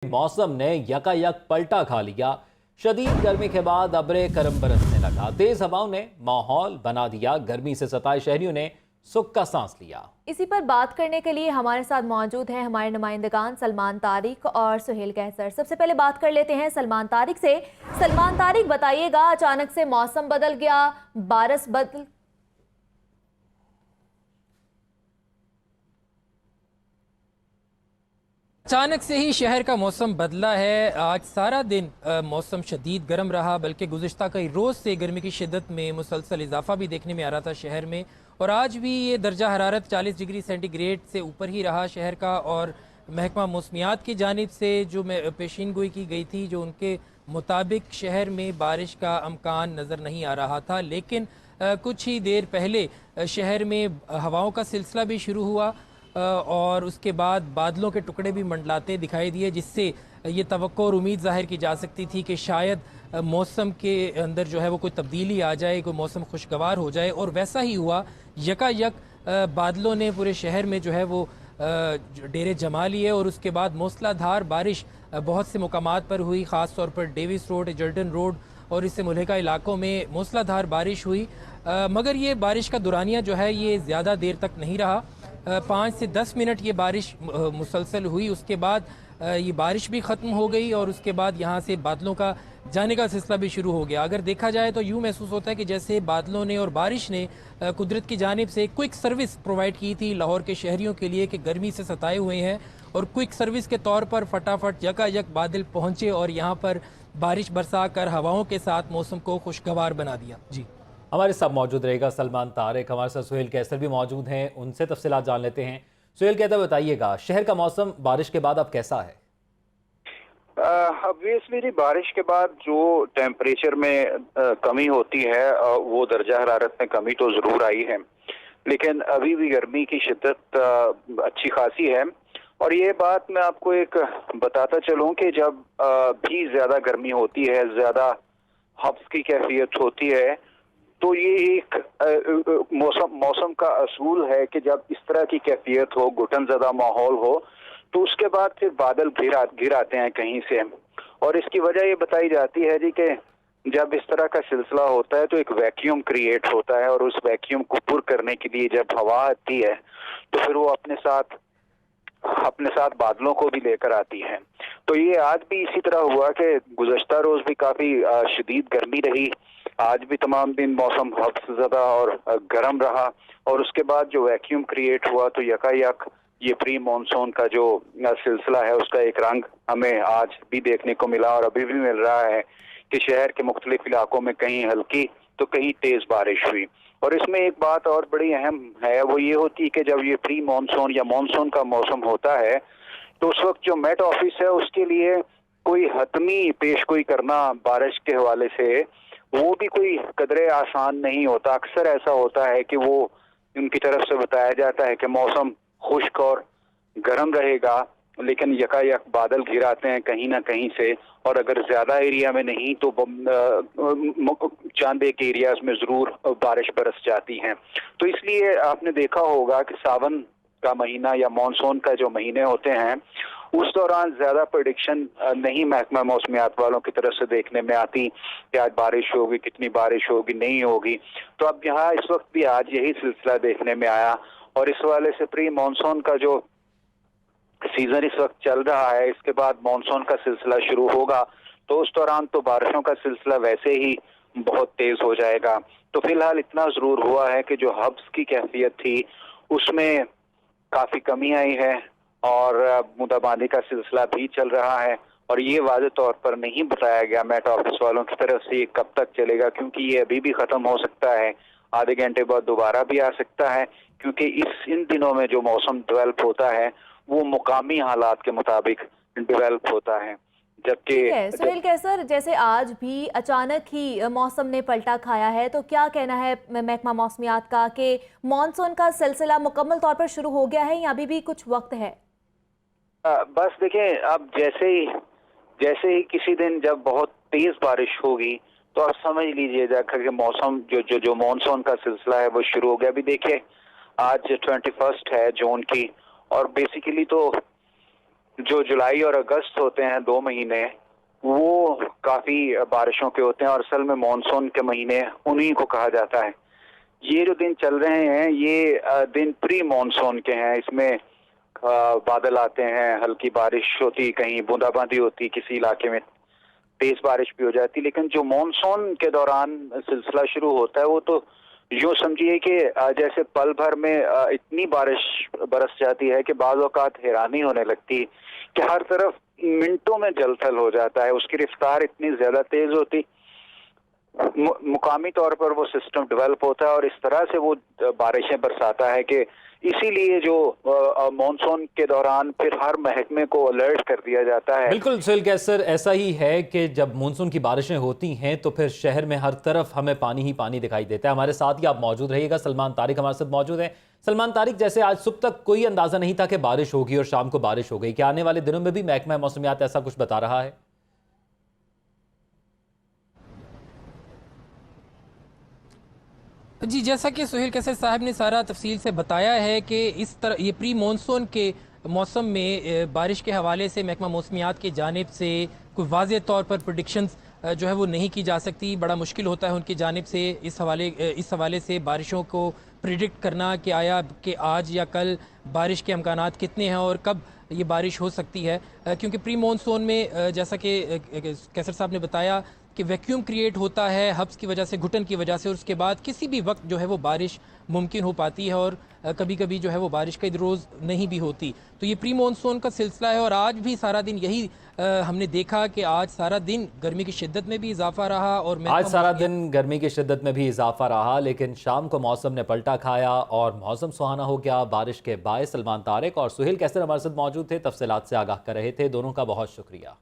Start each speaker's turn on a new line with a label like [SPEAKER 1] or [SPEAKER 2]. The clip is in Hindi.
[SPEAKER 1] मौसम ने यकायक पलटा खा लिया। शदीद गर्मी के बाद अब्रे करम बरसने लगा। तेज हवाओं ने माहौल बना दिया। गर्मी से सताए शहरियों ने सुख का सांस लिया।
[SPEAKER 2] इसी पर बात करने के लिए हमारे साथ मौजूद हैं हमारे नुमाइंदगान सलमान तारिक और सुहेल कैसर। सबसे पहले बात कर लेते हैं सलमान तारिक से। सलमान तारिक, बताइएगा, अचानक से मौसम बदल गया, बारिश बदल
[SPEAKER 3] अचानक से ही शहर का मौसम बदला है। आज सारा दिन मौसम शदीद गर्म रहा, बल्कि गुज़िश्ता कई रोज़ से गर्मी की शिद्दत में मुसलसल इजाफा भी देखने में आ रहा था शहर में। और आज भी ये दर्जा हरारत 40 डिग्री सेंटीग्रेड से ऊपर ही रहा शहर का। और महकमा मौसमियात की जानिब से जो पेशीन गोई की गई थी, जो उनके मुताबिक शहर में बारिश का अमकान नज़र नहीं आ रहा था। लेकिन कुछ ही देर पहले शहर में हवाओं का सिलसिला भी शुरू हुआ और उसके बाद बादलों के टुकड़े भी मंडलाते दिखाई दिए, जिससे ये तवक्को और उम्मीद जाहिर की जा सकती थी कि शायद मौसम के अंदर जो है वो कोई तब्दीली आ जाए, कोई मौसम खुशगवार हो जाए। और वैसा ही हुआ। यकायक बादलों ने पूरे शहर में जो है वो डेरे जमा लिए और उसके बाद मूसलाधार बारिश बहुत से मुकामात पर हुई। ख़ास तौर पर डेविस रोड, एजल्टन रोड और इससे मुल्हिका इलाकों में मूसलाधार बारिश हुई। मगर ये बारिश का दुरानिया जो है ये ज़्यादा देर तक नहीं रहा। 5 से 10 मिनट ये बारिश मुसलसल हुई। उसके बाद ये बारिश भी ख़त्म हो गई और उसके बाद यहाँ से बादलों का जाने का सिलसिला भी शुरू हो गया। अगर देखा जाए तो यूँ महसूस होता है कि जैसे बादलों ने और बारिश ने कुदरत की जानिब से क्विक सर्विस प्रोवाइड की थी लाहौर के शहरियों के लिए कि गर्मी से सताए हुए हैं। और क्विक सर्विस के तौर पर फटाफट यकायक बादल पहुँचे और यहाँ पर बारिश बरसा कर हवाओं के साथ मौसम को खुशगवार बना दिया। जी,
[SPEAKER 1] हमारे साथ मौजूद रहेगा सलमान तारिक। हमारे साथ सुहेल कैसर भी मौजूद हैं, उनसे तफसीलात जान लेते हैं। सुहेल कैसर, बताइएगा, शहर का मौसम बारिश के बाद अब कैसा है?
[SPEAKER 4] ऑब्वियसली बारिश के बाद जो टेम्परेचर में कमी होती है वो दर्जा हरारत में कमी तो जरूर आई है, लेकिन अभी भी गर्मी की शिद्दत अच्छी खासी है। और ये बात मैं आपको एक बताता चलूं कि जब भी ज्यादा गर्मी होती है, ज्यादा हब्स की कैफियत होती है, तो ये एक मौसम का असूल है कि जब इस तरह की कैफियत हो, घुटन ज़्यादा माहौल हो, तो उसके बाद फिर बादल घिर आते हैं कहीं से। और इसकी वजह ये बताई जाती है जी कि जब इस तरह का सिलसिला होता है तो एक वैक्यूम क्रिएट होता है और उस वैक्यूम को पुर करने के लिए जब हवा आती है तो फिर वो अपने साथ बादलों को भी लेकर आती है। तो ये आज भी इसी तरह हुआ कि गुज़श्ता रोज भी काफी शदीद गर्मी रही। आज भी तमाम दिन मौसम हद से ज्यादा और गर्म रहा। और उसके बाद जो वैक्यूम क्रिएट हुआ तो यकायक ये प्री मानसून का जो सिलसिला है उसका एक रंग हमें आज भी देखने को मिला और अभी भी मिल रहा है कि शहर के मुख्तलिफ इलाकों में कहीं हल्की तो कहीं तेज बारिश हुई। और इसमें एक बात और बड़ी अहम है, वो ये होती है कि जब ये प्री मानसून या मानसून का मौसम होता है तो उस वक्त जो मेट ऑफिस है उसके लिए कोई हतमी पेशगोई करना बारिश के हवाले से वो भी कोई कदरे आसान नहीं होता। अक्सर ऐसा होता है कि वो उनकी तरफ से बताया जाता है कि मौसम खुश्क और गर्म रहेगा, लेकिन यकायक बादल घिर आते हैं कहीं ना कहीं से। और अगर ज्यादा एरिया में नहीं तो चांदे के एरियाज में जरूर बारिश बरस जाती है। तो इसलिए आपने देखा होगा कि सावन का महीना या मानसून का जो महीने होते हैं उस दौरान ज्यादा प्रेडिक्शन नहीं महकमा मौसमियात वालों की तरफ से देखने में आती कि आज बारिश होगी, कितनी बारिश होगी, नहीं होगी। तो अब यहाँ इस वक्त भी आज यही सिलसिला देखने में आया। और इस वाले से प्री मानसून का जो सीजन इस वक्त चल रहा है, इसके बाद मानसून का सिलसिला शुरू होगा तो उस दौरान तो बारिशों का सिलसिला वैसे ही बहुत तेज हो जाएगा। तो फिलहाल इतना जरूर हुआ है कि जो हब्स की कैफियत थी उसमें काफी कमी आई है और बूंदाबांदी का सिलसिला भी चल रहा है। और ये वाज़े तौर पर नहीं बताया गया मेट ऑफिस वालों की तरफ से ये कब तक चलेगा, क्योंकि ये अभी भी खत्म हो सकता है, आधे घंटे बाद दोबारा भी आ सकता है। क्योंकि इन दिनों में जो मौसम डेवलप होता है वो मुकामी हालात के मुताबिक डेवलप होता है। जबकि
[SPEAKER 2] सुहेल कैसर, जैसे आज भी अचानक ही मौसम ने पलटा खाया है, तो क्या कहना है महकमा मौसमियात का कि मानसून का सिलसिला मुकम्मल तौर पर शुरू हो गया है या अभी भी कुछ वक्त है?
[SPEAKER 4] बस देखें, अब जैसे ही किसी दिन जब बहुत तेज बारिश होगी तो आप समझ लीजिएगा कि मौसम जो मानसून का सिलसिला है वो शुरू हो गया। अभी देखिए आज 21 है जून की और बेसिकली तो जो जुलाई और अगस्त होते हैं 2 महीने, वो काफी बारिशों के होते हैं और असल में मानसून के महीने उन्हीं को कहा जाता है। ये जो दिन चल रहे हैं ये दिन प्री मानसून के हैं। इसमें बादल आते हैं, हल्की बारिश होती, कहीं बूंदाबांदी होती, किसी इलाके में तेज बारिश भी हो जाती। लेकिन जो मानसून के दौरान सिलसिला शुरू होता है वो तो यूं समझिए कि जैसे पल भर में इतनी बारिश बरस जाती है कि बाज़ औक़ात हैरानी होने लगती कि हर तरफ मिनटों में जलथल हो जाता है। उसकी रफ्तार इतनी ज्यादा तेज होती, मुकामी तौर पर वो सिस्टम डेवलप होता है और इस तरह से वो बारिशें बरसाता है कि इसीलिए जो मानसून के दौरान फिर हर महकमे को अलर्ट कर दिया जाता है।
[SPEAKER 1] बिल्कुल सुहेल कैसर, ऐसा ही है कि जब मानसून की बारिशें होती हैं तो फिर शहर में हर तरफ हमें पानी ही पानी दिखाई देता है। हमारे साथ ही आप मौजूद रहिएगा। सलमान तारिक हमारे साथ मौजूद हैं। सलमान तारिक, जैसे आज सुबह तक कोई अंदाजा नहीं था कि बारिश होगी और शाम को बारिश हो गई, क्या आने वाले दिनों में भी महकमा मौसमियात ऐसा कुछ बता रहा है?
[SPEAKER 3] जी, जैसा कि सुहेल कैसर साहब ने सारा तफसील से बताया है कि इस तरह ये प्री मानसून के मौसम में बारिश के हवाले से महकमा मौसमियात की जानिब से कोई वाज़ेह तौर पर प्रेडिक्शंस जो है वो नहीं की जा सकती। बड़ा मुश्किल होता है उनकी जानिब से इस हवाले से बारिशों को प्रिडिक्ट करना कि आया कि आज या कल बारिश के अमकानात कितने हैं और कब ये बारिश हो सकती है। क्योंकि प्री मानसून में जैसा कि कैसर साहब ने बताया कि वैक्यूम क्रिएट होता है हब्स की वजह से, घुटन की वजह से, और उसके बाद किसी भी वक्त जो है वो बारिश मुमकिन हो पाती है और कभी कभी जो है वो बारिश कई रोज़ नहीं भी होती। तो ये प्री मानसून का सिलसिला है और आज भी सारा दिन यही हमने देखा कि आज सारा दिन गर्मी की शिद्दत में भी इजाफा रहा और
[SPEAKER 1] आज सारा दिन गर्मी की शिद्दत में भी इजाफा रहा, लेकिन शाम को मौसम ने पलटा खाया और मौसम सुहाना हो गया बारिश के बायस। सलमान तारिक और सुहेल कैसर हमारे साथ मौजूद थे, तफसीलात से आगाह कर रहे थे। दोनों का बहुत शुक्रिया।